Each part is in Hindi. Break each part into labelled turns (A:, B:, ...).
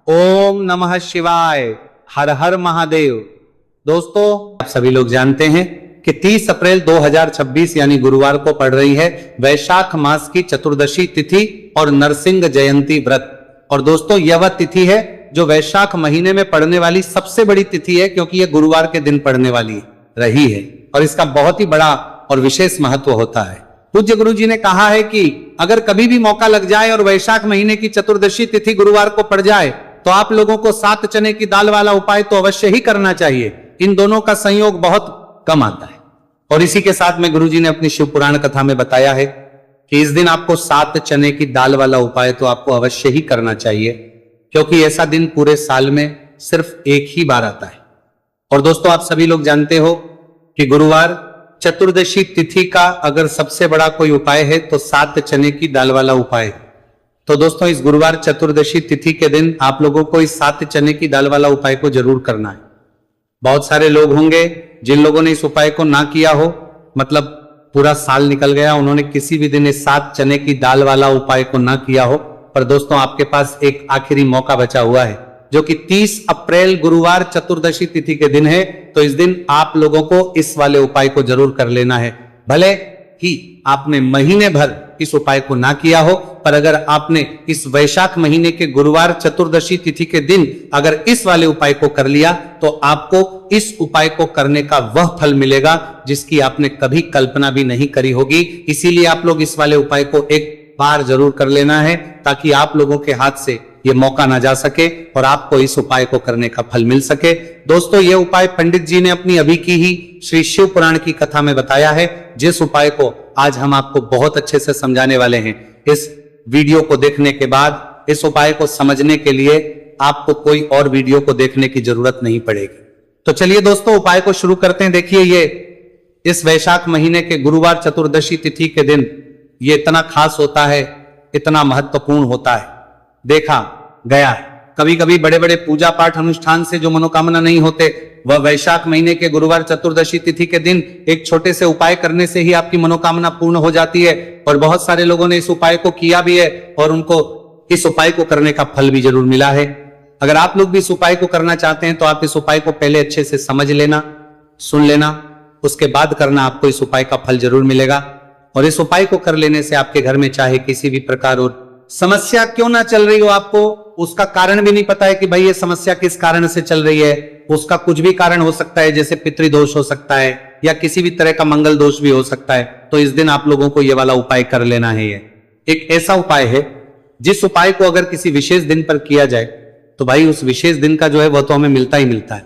A: ओम नमः शिवाय। हर हर महादेव। दोस्तों, आप सभी लोग जानते हैं कि 30 अप्रैल 2026 यानी गुरुवार को पड़ रही है वैशाख मास की चतुर्दशी तिथि और नरसिंह जयंती व्रत। और दोस्तों, यह वह तिथि है जो वैशाख महीने में पड़ने वाली सबसे बड़ी तिथि है, क्योंकि यह गुरुवार के दिन पड़ने वाली रही है और इसका बहुत ही बड़ा और विशेष महत्व होता है। पूज्य गुरु जी ने कहा है कि अगर कभी भी मौका लग जाए और वैशाख महीने की चतुर्दशी तिथि गुरुवार को पड़ जाए तो आप लोगों को 7 चने की दाल वाला उपाय तो अवश्य ही करना चाहिए। इन दोनों का संयोग बहुत कम आता है। और इसी के साथ में गुरु जी ने अपनी शिव पुराण कथा में बताया है कि इस दिन आपको 7 चने की दाल वाला उपाय तो आपको अवश्य ही करना चाहिए, क्योंकि ऐसा दिन पूरे साल में सिर्फ एक ही बार आता है। और दोस्तों, आप सभी लोग जानते हो कि गुरुवार चतुर्दशी तिथि का अगर सबसे बड़ा कोई उपाय है तो 7 चने की दाल वाला उपाय। तो दोस्तों, इस गुरुवार चतुर्दशी तिथि के दिन आप लोगों को इस 7 चने की दाल वाला उपाय को जरूर करना है। बहुत सारे लोग होंगे जिन लोगों ने इस उपाय को ना किया हो, मतलब पूरा साल निकल गया, उन्होंने किसी भी दिन इस 7 चने की दाल वाला उपाय को ना किया हो। पर दोस्तों, आपके पास एक आखिरी मौका बचा हुआ है, जो कि 30 अप्रैल गुरुवार चतुर्दशी तिथि के दिन है। तो इस दिन आप लोगों को इस वाले उपाय को जरूर कर लेना है। भले ही आपने महीने भर इस उपाय को ना किया हो, पर अगर आपने इस वैशाख महीने के गुरुवार चतुर्दशी तिथि के दिन अगर इस वाले उपाय को कर लिया तो आपको इस उपाय को करने का वह फल मिलेगा जिसकी आपने कभी कल्पना भी नहीं करी होगी। इसीलिए आप लोग इस वाले उपाय को एक बार जरूर कर लेना है, ताकि आप लोगों के हाथ से ये मौका ना जा सके और आपको इस उपाय को करने का फल मिल सके। दोस्तों, ये उपाय पंडित जी ने अपनी अभी की ही श्री शिव पुराण की कथा में बताया है, जिस उपाय को आज हम आपको बहुत अच्छे से समझाने वाले हैं। इस वीडियो को देखने के बाद इस उपाय को समझने के लिए आपको कोई और वीडियो को देखने की जरूरत नहीं पड़ेगी। तो चलिए दोस्तों, उपाय को शुरू करते हैं। देखिए, ये इस वैशाख महीने के गुरुवार चतुर्दशी तिथि के दिन ये इतना खास होता है, इतना महत्वपूर्ण होता है, देखा गया है। कभी कभी बड़े बड़े पूजा पाठ अनुष्ठान से जो मनोकामना नहीं होते, वह वैशाख महीने के गुरुवार चतुर्दशी तिथि के दिन एक छोटे से उपाय करने से ही आपकी मनोकामना पूर्ण हो जाती है। और बहुत सारे लोगों ने इस उपाय को किया भी है और उनको इस उपाय को करने का फल भी जरूर मिला है। अगर आप लोग भी इस उपाय को करना चाहते हैं तो आप इस उपाय को पहले अच्छे से समझ लेना, सुन लेना, उसके बाद करना, आपको इस उपाय का फल जरूर मिलेगा। और इस उपाय को कर लेने से आपके घर में चाहे किसी भी प्रकार और समस्या क्यों ना चल रही हो, आपको उसका कारण भी नहीं पता है कि भाई ये समस्या किस कारण से चल रही है, उसका कुछ भी कारण हो सकता है, जैसे पितृदोष हो सकता है या किसी भी तरह का मंगल दोष भी हो सकता है, तो इस दिन आप लोगों को ये वाला उपाय कर लेना है। ये एक ऐसा उपाय है जिस उपाय को अगर किसी विशेष दिन पर किया जाए तो भाई उस विशेष दिन का जो है वह तो हमें मिलता ही मिलता है,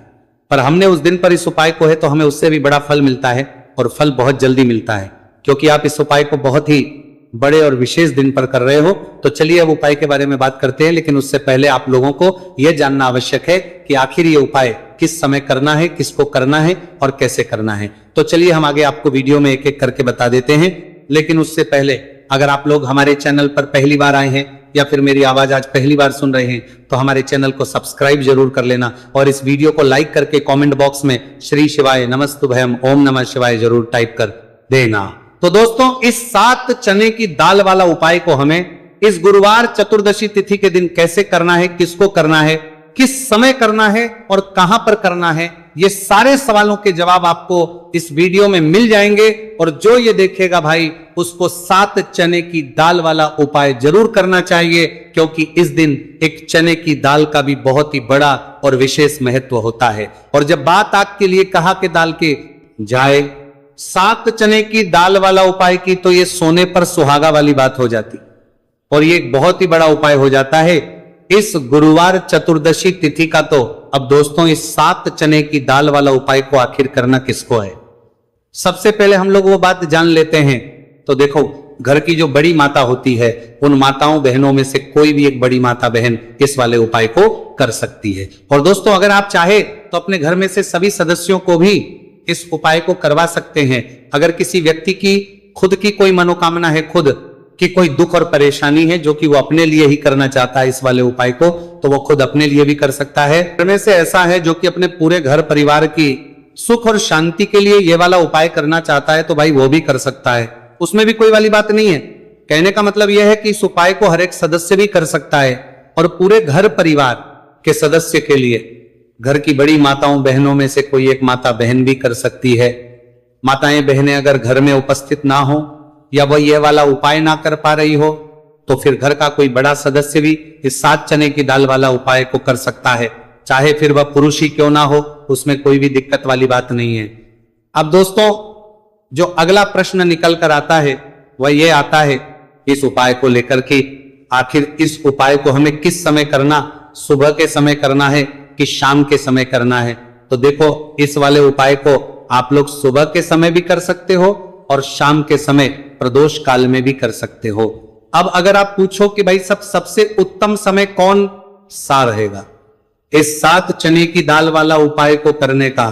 A: पर हमने उस दिन पर इस उपाय को है तो हमें उससे भी बड़ा फल मिलता है और फल बहुत जल्दी मिलता है, क्योंकि आप इस उपाय को बहुत ही बड़े और विशेष दिन पर कर रहे हो। तो चलिए अब उपाय के बारे में बात करते हैं, लेकिन उससे पहले आप लोगों को यह जानना आवश्यक है कि आखिर ये उपाय किस समय करना है, किसको करना है और कैसे करना है। तो चलिए हम आगे आपको वीडियो में एक एक करके बता देते हैं। लेकिन उससे पहले अगर आप लोग हमारे चैनल पर पहली बार आए हैं या फिर मेरी आवाज आज पहली बार सुन रहे हैं तो हमारे चैनल को सब्सक्राइब जरूर कर लेना और इस वीडियो को लाइक करके कमेंट बॉक्स में श्री शिवाय नमस्तुभयम ओम नमः शिवाय जरूर टाइप कर देना। तो दोस्तों, इस 7 चने की दाल वाला उपाय को हमें इस गुरुवार चतुर्दशी तिथि के दिन कैसे करना है, किसको करना है, किस समय करना है और कहां पर करना है, ये सारे सवालों के जवाब आपको इस वीडियो में मिल जाएंगे। और जो ये देखेगा भाई, उसको 7 चने की दाल वाला उपाय जरूर करना चाहिए, क्योंकि इस दिन एक चने की दाल का भी बहुत ही बड़ा और विशेष महत्व होता है। और जब बात आग के लिए कहा कि दाल के जाए 7 चने की दाल वाला उपाय की, तो ये सोने पर सुहागा वाली बात हो जाती और ये एक बहुत ही बड़ा उपाय हो जाता है इस गुरुवार चतुर्दशी तिथि का। तो अब दोस्तों, इस 7 चने की दाल वाला उपाय को आखिर करना किसको है, सबसे पहले हम लोग वो बात जान लेते हैं। तो देखो, घर की जो बड़ी माता होती है, उन माताओं बहनों में से कोई भी एक बड़ी माता बहन इस वाले उपाय को कर सकती है। और दोस्तों, अगर आप चाहे तो अपने घर में से सभी सदस्यों को भी इस उपाय को करवा सकते हैं। अगर किसी व्यक्ति की खुद की कोई मनोकामना है, खुद की कोई दुख और परेशानी है जो कि वो अपने लिए ही करना चाहता है इस वाले उपाय को, तो वो खुद अपने लिए भी कर सकता है। घर में से ऐसा है जो कि अपने पूरे घर परिवार की सुख और शांति के लिए ये वाला उपाय करना चाहता है, तो भाई वो भी कर सकता है, उसमें भी कोई वाली बात नहीं है। कहने का मतलब यह है कि इस उपाय को हर एक सदस्य भी कर सकता है और पूरे घर परिवार के सदस्य के लिए, घर की बड़ी माताओं बहनों में से कोई एक माता बहन भी कर सकती है। माताएं बहनें अगर घर में उपस्थित ना हो या वह ये वाला उपाय ना कर पा रही हो तो फिर घर का कोई बड़ा सदस्य भी इस 7 चने की दाल वाला उपाय को कर सकता है, चाहे फिर वह पुरुष ही क्यों ना हो, उसमें कोई भी दिक्कत वाली बात नहीं है। अब दोस्तों, जो अगला प्रश्न निकल कर आता है वह यह आता है इस उपाय को लेकर के, आखिर इस उपाय को हमें किस समय करना, सुबह के समय करना है कि शाम के समय करना है? तो देखो, इस वाले उपाय को आप लोग सुबह के समय भी कर सकते हो और शाम के समय प्रदोष काल में भी कर सकते हो। अब अगर आप पूछो कि भाई सबसे उत्तम समय कौन सा रहेगा इस 7 चने की दाल वाला उपाय को करने का,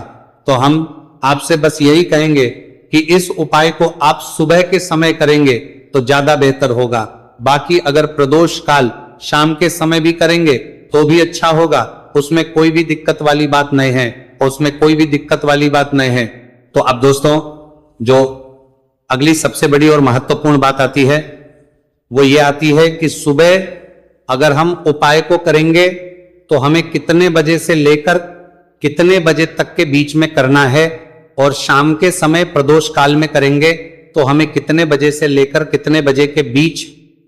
A: तो हम आपसे बस यही कहेंगे कि इस उपाय को आप सुबह के समय करेंगे तो ज्यादा बेहतर होगा। बाकी अगर प्रदोष काल शाम के समय भी करेंगे तो भी अच्छा होगा, उसमें कोई भी दिक्कत वाली बात नहीं है, उसमें कोई भी दिक्कत वाली बात नहीं है। तो अब दोस्तों, जो अगली सबसे बड़ी और महत्वपूर्ण बात आती है वो ये आती है कि सुबह अगर हम उपाय को करेंगे तो हमें कितने बजे से लेकर कितने बजे तक के बीच में करना है, और शाम के समय प्रदोष काल में करेंगे तो हमें कितने बजे से लेकर कितने बजे के बीच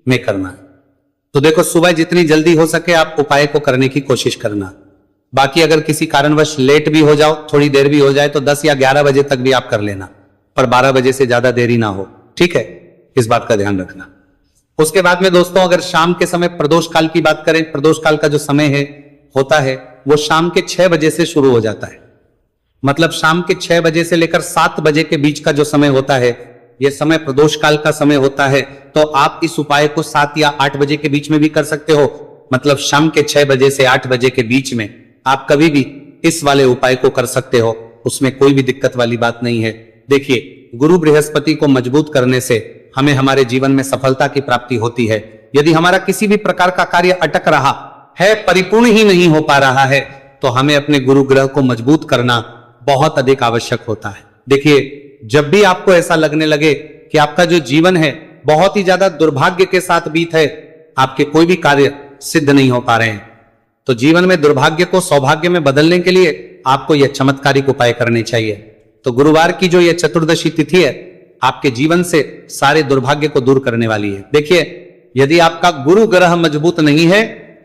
A: में करना है। तो देखो, सुबह जितनी जल्दी हो सके आप उपाय को करने की कोशिश करना। बाकी अगर किसी कारणवश लेट भी हो जाओ, थोड़ी देर भी हो जाए, तो 10 या 11 बजे तक भी आप कर लेना, पर 12 बजे से ज्यादा देरी ना हो, ठीक है? इस बात का ध्यान रखना। उसके बाद में दोस्तों, अगर शाम के समय प्रदोष काल की बात करें, प्रदोष काल का जो समय है होता है वो शाम के 6 बजे से शुरू हो जाता है। मतलब शाम के 6 बजे से लेकर 7 बजे के बीच का जो समय होता है, यह समय प्रदोष काल का समय होता है। तो आप इस उपाय को 7 या 8 बजे के बीच में भी कर सकते हो। मतलब शाम के 6 बजे से 8 बजे के बीच में आप कभी भी इस वाले उपाय को कर सकते हो, उसमें कोई भी दिक्कत वाली बात नहीं है। देखिए, गुरु बृहस्पति को मजबूत करने से हमें हमारे जीवन में सफलता की प्राप्ति होती है। यदि हमारा किसी भी प्रकार का कार्य अटक रहा है, परिपूर्ण ही नहीं हो पा रहा है, तो हमें अपने गुरु ग्रह को मजबूत करना बहुत अधिक आवश्यक होता है। देखिए, जब भी आपको ऐसा लगने लगे कि आपका जो जीवन है बहुत ही ज्यादा दुर्भाग्य के साथ बीत है, आपके कोई भी कार्य सिद्ध नहीं हो पा रहे हैं, तो जीवन में दुर्भाग्य को सौभाग्य में बदलने के लिए आपको यह चमत्कारिक उपाय करने चाहिए। तो गुरुवार की जो यह चतुर्दशी तिथि है आपके जीवन से सारे दुर्भाग्य को दूर करने वाली है। देखिए, यदि आपका गुरु ग्रह मजबूत नहीं है,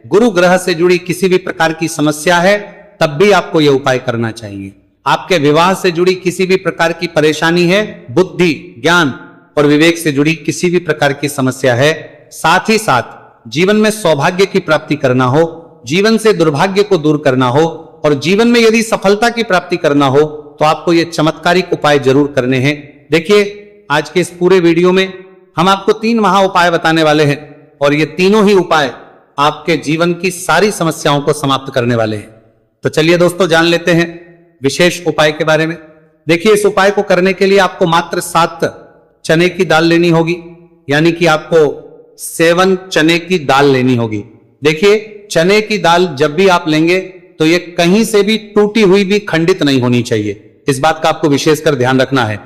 A: गुरु ग्रह से जुड़ी किसी भी प्रकार की समस्या है, तब भी आपको यह उपाय करना चाहिए। आपके विवाह से जुड़ी किसी भी प्रकार की परेशानी है, बुद्धि, ज्ञान और विवेक से जुड़ी किसी भी प्रकार की समस्या है, साथ ही साथ जीवन में सौभाग्य की प्राप्ति करना हो, जीवन से दुर्भाग्य को दूर करना हो और जीवन में यदि सफलता की प्राप्ति करना हो, तो आपको ये चमत्कारिक उपाय जरूर करने हैं। देखिए, आज के इस पूरे वीडियो में हम आपको 3 महा उपाय बताने वाले हैं और ये तीनों ही उपाय आपके जीवन की सारी समस्याओं को समाप्त करने वाले हैं। तो चलिए दोस्तों, जान लेते हैं विशेष उपाय के बारे में। देखिए, इस उपाय को करने के लिए आपको मात्र 7 चने की दाल लेनी होगी, यानी कि आपको 7 चने की दाल लेनी होगी। देखिए, चने की दाल जब भी आप लेंगे तो ये कहीं से भी टूटी हुई भी खंडित नहीं होनी चाहिए। इस बात का आपको विशेषकर ध्यान रखना है।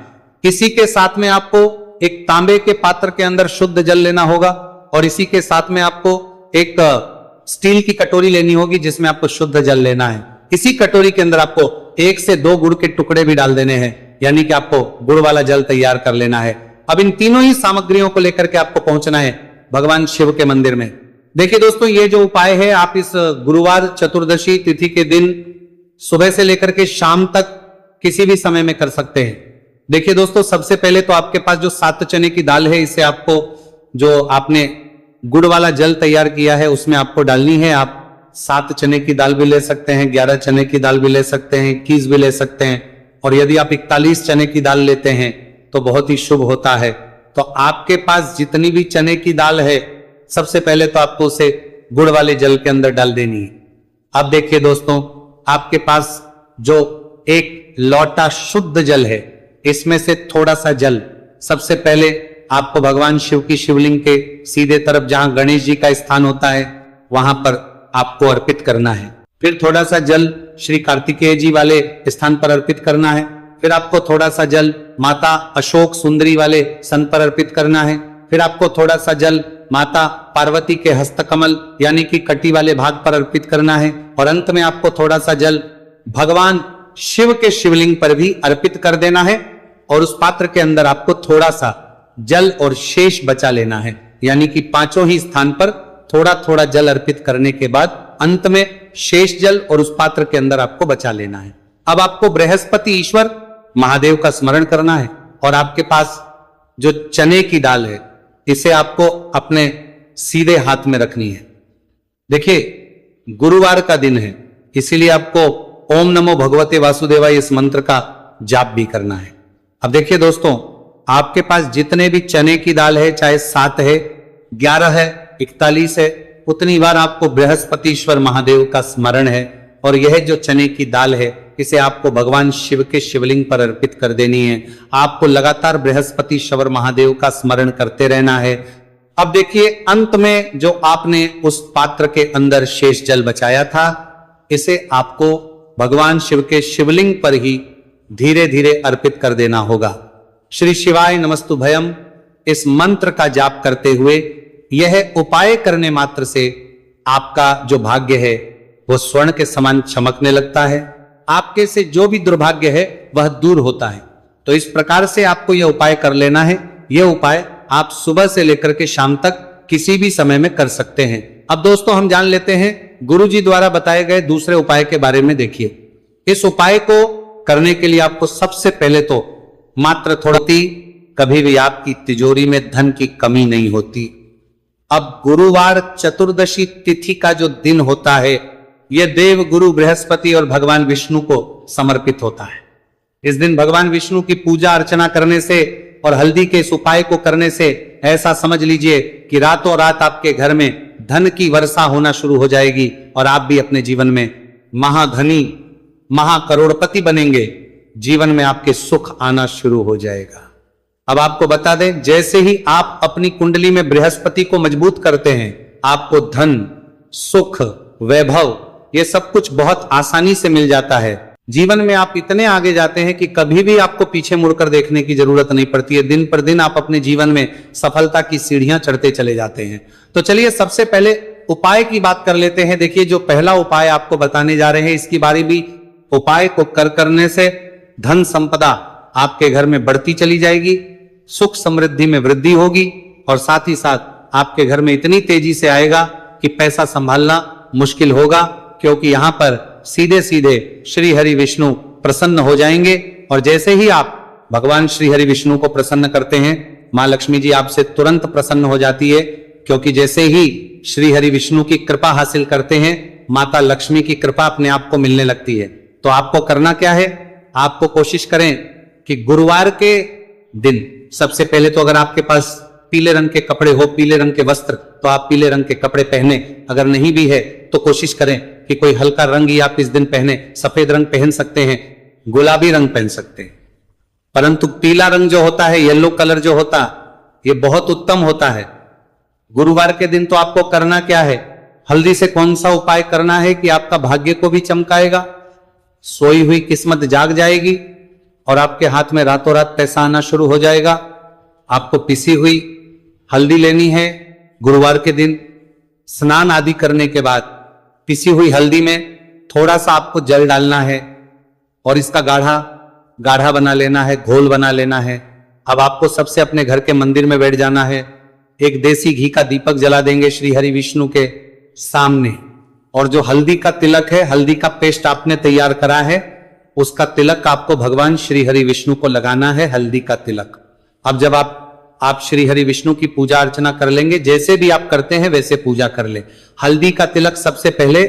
A: इसी के साथ में आपको एक तांबे के पात्र के अंदर शुद्ध जल लेना होगा और इसी के साथ में आपको एक स्टील की कटोरी लेनी होगी जिसमें आपको शुद्ध जल लेना है। इसी कटोरी के अंदर आपको 1 से 2 गुड़ के टुकड़े भी डाल देने हैं, यानी कि आपको गुड़ वाला जल तैयार कर लेना है। अब इन तीनों ही सामग्रियों को लेकर के आपको पहुंचना है भगवान शिव के मंदिर में। देखिए दोस्तों, ये जो उपाय है आप इस गुरुवार चतुर्दशी तिथि के दिन सुबह से लेकर के शाम तक किसी भी समय में कर सकते हैं। देखिए दोस्तों, सबसे पहले तो आपके पास जो 7 चने की दाल है, इसे आपको जो आपने गुड़ वाला जल तैयार किया है उसमें आपको डालनी है। आप 7 चने की दाल भी ले सकते हैं, 11 चने की दाल भी ले सकते हैं, 21 भी ले सकते हैं, और यदि आप 41 चने की दाल लेते हैं तो बहुत ही शुभ होता है। तो आपके पास जितनी भी चने की दाल है, सबसे पहले तो आपको उसे गुड़ वाले जल के अंदर डाल देनी है। अब देखिए दोस्तों, आपके पास जो एक लोटा शुद्ध जल है, इसमें से थोड़ा सा जल सबसे पहले आपको भगवान शिव की शिवलिंग के सीधे तरफ जहां गणेश जी का स्थान होता है वहां पर आपको अर्पित करना है। फिर थोड़ा सा जल श्री कार्तिकेय जी वाले स्थान पर अर्पित करना है। फिर आपको थोड़ा सा जल माता अशोक सुंदरी वाले सन पर अर्पित करना है। फिर आपको थोड़ा सा जल माता पार्वती के हस्तकमल यानी कि कटी वाले भाग पर अर्पित करना है। और अंत में आपको थोड़ा सा जल भगवान शिव के शिवलिंग पर भी अर्पित कर देना है और उस पात्र के अंदर आपको थोड़ा सा जल और शेष बचा लेना है, यानी कि पांचों ही स्थान पर थोड़ा थोड़ा जल अर्पित करने के बाद अंत में शेष जल और उस पात्र के अंदर आपको बचा लेना है। अब आपको बृहस्पति ईश्वर महादेव का स्मरण करना है और आपके पास जो चने की दाल है इसे आपको अपने सीधे हाथ में रखनी है। देखिए गुरुवार का दिन है, इसीलिए आपको ओम नमो भगवते वासुदेवाय इस मंत्र का जाप भी करना है। अब देखिए दोस्तों, आपके पास जितने भी चने की दाल है, चाहे 7 है, 11 है, 41 है, उतनी बार आपको बृहस्पतिश्वर महादेव का स्मरण है और यह जो चने की दाल है इसे आपको भगवान शिव के शिवलिंग पर अर्पित कर देनी है। आपको लगातार बृहस्पतिश्वर महादेव का स्मरण करते रहना है। अब देखिए अंत में जो आपने उस पात्र के अंदर शेष जल बचाया था, इसे आपको भगवान शिव के शिवलिंग पर ही धीरे धीरे अर्पित कर देना होगा। श्री शिवाय नमस्तु भयम इस मंत्र का जाप करते हुए यह उपाय करने मात्र से आपका जो भाग्य है वो स्वर्ण के समान चमकने लगता है। आपके से जो भी दुर्भाग्य है वह दूर होता है। तो इस प्रकार से आपको यह उपाय कर लेना है। यह उपाय आप सुबह से लेकर के शाम तक किसी भी समय में कर सकते हैं। अब दोस्तों हम जान लेते हैं गुरु जी द्वारा बताए गए दूसरे उपाय के बारे में। देखिए इस उपाय को करने के लिए आपको सबसे पहले तो मात्र थोड़ी, कभी भी आपकी तिजोरी में धन की कमी नहीं होती। अब गुरुवार चतुर्दशी तिथि का जो दिन होता है यह देव गुरु बृहस्पति और भगवान विष्णु को समर्पित होता है। इस दिन भगवान विष्णु की पूजा अर्चना करने से और हल्दी के इस उपाय को करने से ऐसा समझ लीजिए कि रातों रात आपके घर में धन की वर्षा होना शुरू हो जाएगी और आप भी अपने जीवन में महाधनी महाकरोड़पति बनेंगे। जीवन में आपके सुख आना शुरू हो जाएगा। अब आपको बता दें, जैसे ही आप अपनी कुंडली में बृहस्पति को मजबूत करते हैं, आपको धन, सुख, वैभव ये सब कुछ बहुत आसानी से मिल जाता है। जीवन में आप इतने आगे जाते हैं कि कभी भी आपको पीछे मुड़कर देखने की जरूरत नहीं पड़ती है। दिन पर दिन आप अपने जीवन में सफलता की सीढ़ियां चढ़ते चले जाते हैं। तो चलिए सबसे पहले उपाय की बात कर लेते हैं। देखिए जो पहला उपाय आपको बताने जा रहे हैं, इसकी बारी भी उपाय को करने से धन संपदा आपके घर में बढ़ती चली जाएगी, सुख समृद्धि में वृद्धि होगी और साथ ही साथ आपके घर में इतनी तेजी से आएगा कि पैसा संभालना मुश्किल होगा, क्योंकि यहां पर सीधे सीधे श्री हरि विष्णु प्रसन्न हो जाएंगे। और जैसे ही आप भगवान श्री हरि विष्णु को प्रसन्न करते हैं, मां लक्ष्मी जी आपसे तुरंत प्रसन्न हो जाती है, क्योंकि जैसे ही श्री हरि विष्णु की कृपा हासिल करते हैं, माता लक्ष्मी की कृपा अपने आप को मिलने लगती है। तो आपको करना क्या है, आपको कोशिश करें कि गुरुवार के दिन सबसे पहले तो अगर आपके पास पीले रंग के कपड़े हो, पीले रंग के वस्त्र, तो आप पीले रंग के कपड़े पहने। अगर नहीं भी है तो कोशिश करें कि कोई हल्का रंग ही आप इस दिन पहने। सफेद रंग पहन सकते हैं, गुलाबी रंग पहन सकते हैं, परंतु पीला रंग जो होता है, येलो कलर जो होता है, ये बहुत उत्तम होता है। गुरुवार के दिन तो आपको करना क्या है, हल्दी से कौन सा उपाय करना है कि आपका भाग्य को भी चमकाएगा, सोई हुई किस्मत जाग जाएगी और आपके हाथ में रातों रात पैसा आना शुरू हो जाएगा। आपको पिसी हुई हल्दी लेनी है। गुरुवार के दिन स्नान आदि करने के बाद पिसी हुई हल्दी में थोड़ा सा आपको जल डालना है और इसका गाढ़ा बना लेना है, घोल बना लेना है। अब आपको सबसे अपने घर के मंदिर में बैठ जाना है। एक देसी घी का दीपक जला देंगे श्री हरि विष्णु के सामने, और जो हल्दी का तिलक है, हल्दी का पेस्ट आपने तैयार करा है, उसका तिलक आपको भगवान श्री हरि विष्णु को लगाना है, हल्दी का तिलक। अब जब आप श्री हरि विष्णु की पूजा अर्चना कर लेंगे, जैसे भी आप करते हैं वैसे पूजा कर ले। हल्दी का तिलक सबसे पहले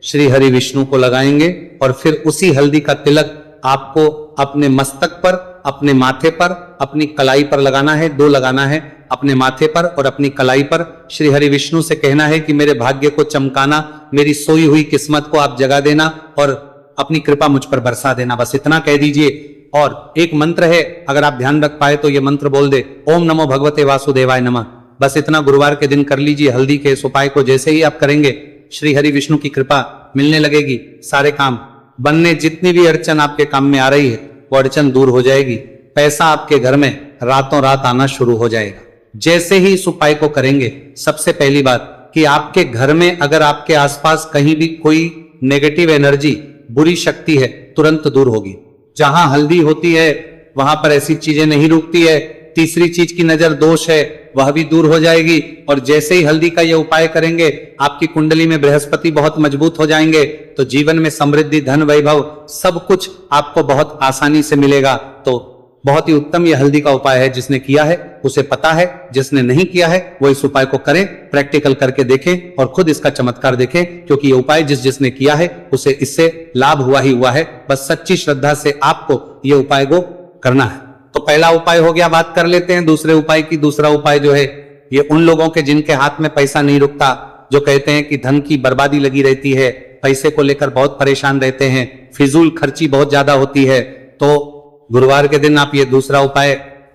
A: श्री हरि विष्णु को लगाएंगे और फिर उसी हल्दी का तिलक आपको अपने मस्तक पर, अपने माथे पर, अपनी कलाई पर लगाना है। 2 लगाना है, अपने माथे पर और अपनी कलाई पर। श्री हरि विष्णु से कहना है कि मेरे भाग्य को चमकाना, मेरी सोई हुई किस्मत को आप जगा देना और अपनी कृपा मुझ पर बरसा देना। बस इतना कह दीजिए। और एक मंत्र है, अगर आप ध्यान रख पाए तो ये मंत्र बोल दे, ओम नमो भगवते वासुदेवाय नमः। बस इतना गुरुवार के दिन कर लीजिए। हल्दी के इस उपाय को जैसे ही आप करेंगे, श्री हरि विष्णु की कृपा मिलने लगेगी, सारे काम बनने, जितनी भी अड़चन आपके काम में आ रही है वो अड़चन दूर हो जाएगी। पैसा आपके घर में रातों रात आना शुरू हो जाएगा। जैसे ही इस उपाय को करेंगे, सबसे पहली बात कि आपके घर में अगर आपके आसपास कहीं भी कोई नेगेटिव एनर्जी, बुरी शक्ति है, तुरंत दूर होगी। जहां हल्दी होती है वहां पर ऐसी चीजें नहीं रुकती है। तीसरी चीज की नजर दोष है, वह भी दूर हो जाएगी। और जैसे ही हल्दी का यह उपाय करेंगे, आपकी कुंडली में बृहस्पति बहुत मजबूत हो जाएंगे, तो जीवन में समृद्धि, धन, वैभव सब कुछ आपको बहुत आसानी से मिलेगा। तो बहुत ही उत्तम यह हल्दी का उपाय है। जिसने किया है उसे पता है, जिसने नहीं किया है वो इस उपाय को करें, प्रैक्टिकल करके देखें और खुद इसका चमत्कार देखें, क्योंकि ये उपाय जिसने किया है उसे इससे लाभ हुआ ही हुआ है। बस सच्ची श्रद्धा से आपको ये उपाय को करना है। तो पहला उपाय हो गया, बात कर लेते हैं दूसरे उपाय की। दूसरा उपाय जो है ये उन लोगों के जिनके हाथ में पैसा नहीं रुकता, जो कहते हैं कि धन की बर्बादी लगी रहती है, पैसे को लेकर बहुत परेशान रहते हैं, फिजूल खर्ची बहुत ज्यादा होती है। तो गुरुवार के दिन आप ये दूसरा उपाय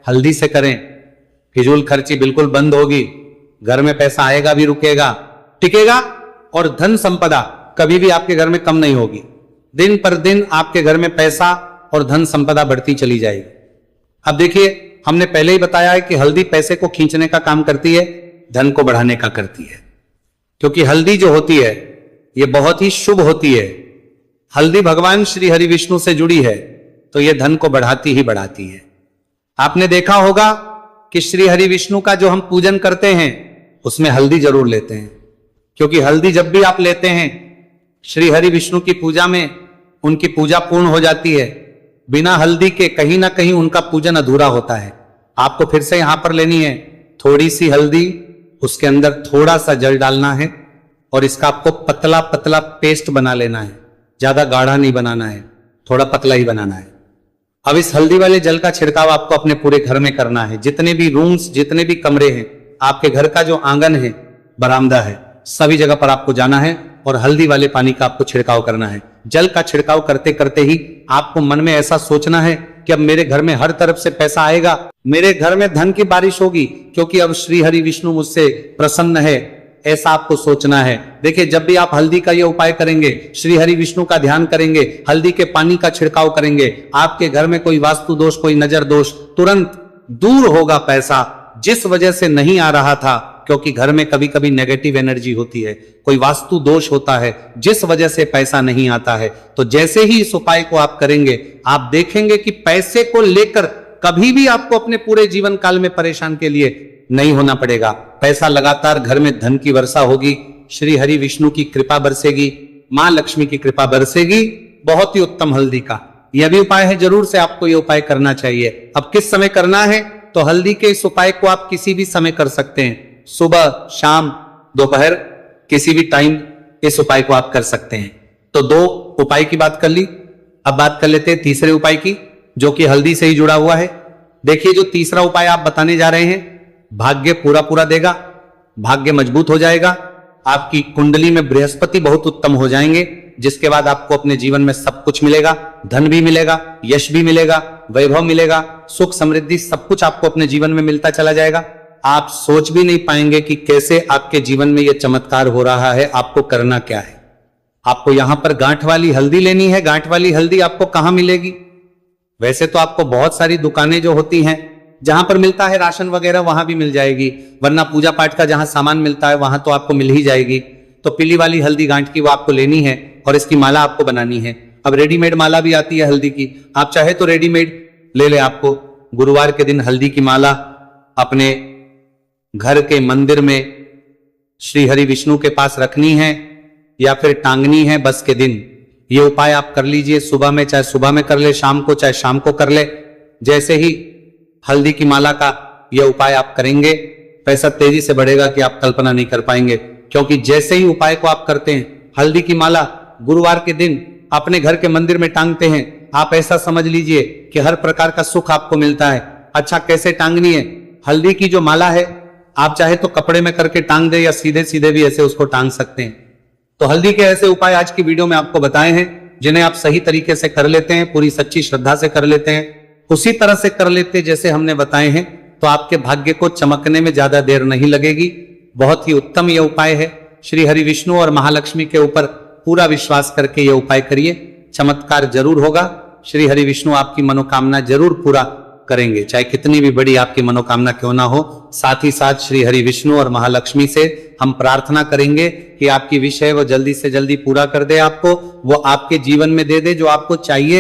A: हल्दी से करें, फिजूल खर्ची बिल्कुल बंद होगी, घर में पैसा आएगा भी, रुकेगा, टिकेगा, और धन संपदा कभी भी आपके घर में कम नहीं होगी। दिन पर दिन आपके घर में पैसा और धन संपदा बढ़ती चली जाएगी। अब देखिए, हमने पहले ही बताया है कि हल्दी पैसे को खींचने का काम करती है, धन को बढ़ाने का करती है। क्योंकि हल्दी जो होती है ये बहुत ही शुभ होती है। हल्दी भगवान श्री हरि विष्णु से जुड़ी है, तो यह धन को बढ़ाती ही बढ़ाती है। आपने देखा होगा कि श्री हरि विष्णु का जो हम पूजन करते हैं उसमें हल्दी जरूर लेते हैं, क्योंकि हल्दी जब भी आप लेते हैं श्री हरि विष्णु की पूजा में, उनकी पूजा पूर्ण हो जाती है। बिना हल्दी के कहीं ना कहीं उनका पूजन अधूरा होता है। आपको फिर से यहां पर लेनी है थोड़ी सी हल्दी, उसके अंदर थोड़ा सा जल डालना है और इसका आपको पतला पतला पेस्ट बना लेना है। ज्यादा गाढ़ा नहीं बनाना है, थोड़ा पतला ही बनाना है। अब इस हल्दी वाले जल का छिड़काव आपको अपने पूरे घर में करना है। जितने भी रूम्स, जितने भी कमरे हैं, आपके घर का जो आंगन है, बरामदा है, सभी जगह पर आपको जाना है और हल्दी वाले पानी का आपको छिड़काव करना है। जल का छिड़काव करते करते ही आपको मन में ऐसा सोचना है कि अब मेरे घर में हर तरफ से पैसा आएगा, मेरे घर में धन की बारिश होगी, क्योंकि अब श्री हरि विष्णु मुझसे प्रसन्न है, ऐसा आपको सोचना है। देखिए, जब भी आप हल्दी का ये उपाय करेंगे, श्री हरि विष्णु का ध्यान करेंगे, हल्दी के पानी का छिड़काव करेंगे, आपके घर में कोई वास्तु दोष, कोई नजर दोष तुरंत दूर होगा। पैसा जिस वजह से नहीं आ रहा था, क्योंकि घर में कभी कभी नेगेटिव एनर्जी होती है, कोई वास्तु दोष होता है जिस वजह से पैसा नहीं आता है, तो जैसे ही इस उपाय को आप करेंगे, आप देखेंगे कि पैसे को लेकर कभी भी आपको अपने पूरे जीवन काल में परेशान के लिए नहीं होना पड़ेगा। पैसा लगातार घर में धन की वर्षा होगी, श्री हरि विष्णु की कृपा बरसेगी, मां लक्ष्मी की कृपा बरसेगी। बहुत ही उत्तम हल्दी का यह भी उपाय है, जरूर से आपको यह उपाय करना चाहिए। अब किस समय करना है, तो हल्दी के इस उपाय को आप किसी भी समय कर सकते हैं, सुबह, शाम, दोपहर, किसी भी टाइम इस उपाय को आप कर सकते हैं। तो दो उपाय की बात कर ली, अब बात कर लेते हैं तीसरे उपाय की, जो कि हल्दी से ही जुड़ा हुआ है। देखिए, जो तीसरा उपाय आप बताने जा रहे हैं, भाग्य पूरा पूरा देगा, भाग्य मजबूत हो जाएगा, आपकी कुंडली में बृहस्पति बहुत उत्तम हो जाएंगे, जिसके बाद आपको अपने जीवन में सब कुछ मिलेगा, धन भी मिलेगा, यश भी मिलेगा, वैभव मिलेगा, सुख समृद्धि सब कुछ आपको अपने जीवन में मिलता चला जाएगा। आप सोच भी नहीं पाएंगे कि कैसे आपके जीवन में यह चमत्कार हो रहा है। आपको करना क्या है, आपको यहां पर गांठ वाली हल्दी लेनी है। गांठ वाली हल्दी आपको कहां मिलेगी? वैसे तो आपको बहुत सारी दुकानें जो होती हैं, जहां पर मिलता है राशन वगैरह, वहां भी मिल जाएगी, वरना पूजा पाठ का जहां सामान मिलता है वहां तो आपको मिल ही जाएगी। तो पीली वाली हल्दी गांठ की वो आपको लेनी है और इसकी माला आपको बनानी है। अब रेडीमेड माला भी आती है हल्दी की, आप चाहे तो रेडीमेड ले ले। आपको गुरुवार के दिन हल्दी की माला अपने घर के मंदिर में श्री हरि विष्णु के पास रखनी है या फिर टांगनी है बस के दिन। ये उपाय आप कर लीजिए सुबह में, चाहे सुबह में कर ले, शाम को चाहे शाम को कर ले। जैसे ही हल्दी की माला का यह उपाय आप करेंगे, पैसा तेजी से बढ़ेगा कि आप कल्पना नहीं कर पाएंगे। क्योंकि जैसे ही उपाय को आप करते हैं, हल्दी की माला गुरुवार के दिन अपने घर के मंदिर में टांगते हैं, आप ऐसा समझ लीजिए कि हर प्रकार का सुख आपको मिलता है। अच्छा, कैसे टांगनी है? हल्दी की जो माला है, आप चाहे तो कपड़े में करके टांग दे या सीधे सीधे भी ऐसे उसको टांग सकते हैं। तो हल्दी के ऐसे उपाय आज की वीडियो में आपको बताए हैं, जिन्हें आप सही तरीके से कर लेते हैं, पूरी सच्ची श्रद्धा से कर लेते हैं, उसी तरह से कर लेते जैसे हमने बताए हैं, तो आपके भाग्य को चमकने में ज्यादा देर नहीं लगेगी। बहुत ही उत्तम यह उपाय है। श्री हरि विष्णु और महालक्ष्मी के ऊपर पूरा विश्वास करके यह उपाय करिए, चमत्कार जरूर होगा। श्री हरि विष्णु आपकी मनोकामना जरूर पूरा करेंगे, चाहे कितनी भी बड़ी आपकी मनोकामना क्यों ना हो। साथ ही साथ श्री हरि विष्णु और महालक्ष्मी से हम प्रार्थना करेंगे कि आपकी विषय वो जल्दी से जल्दी पूरा कर दे, आपको वो आपके जीवन में दे दे जो आपको चाहिए।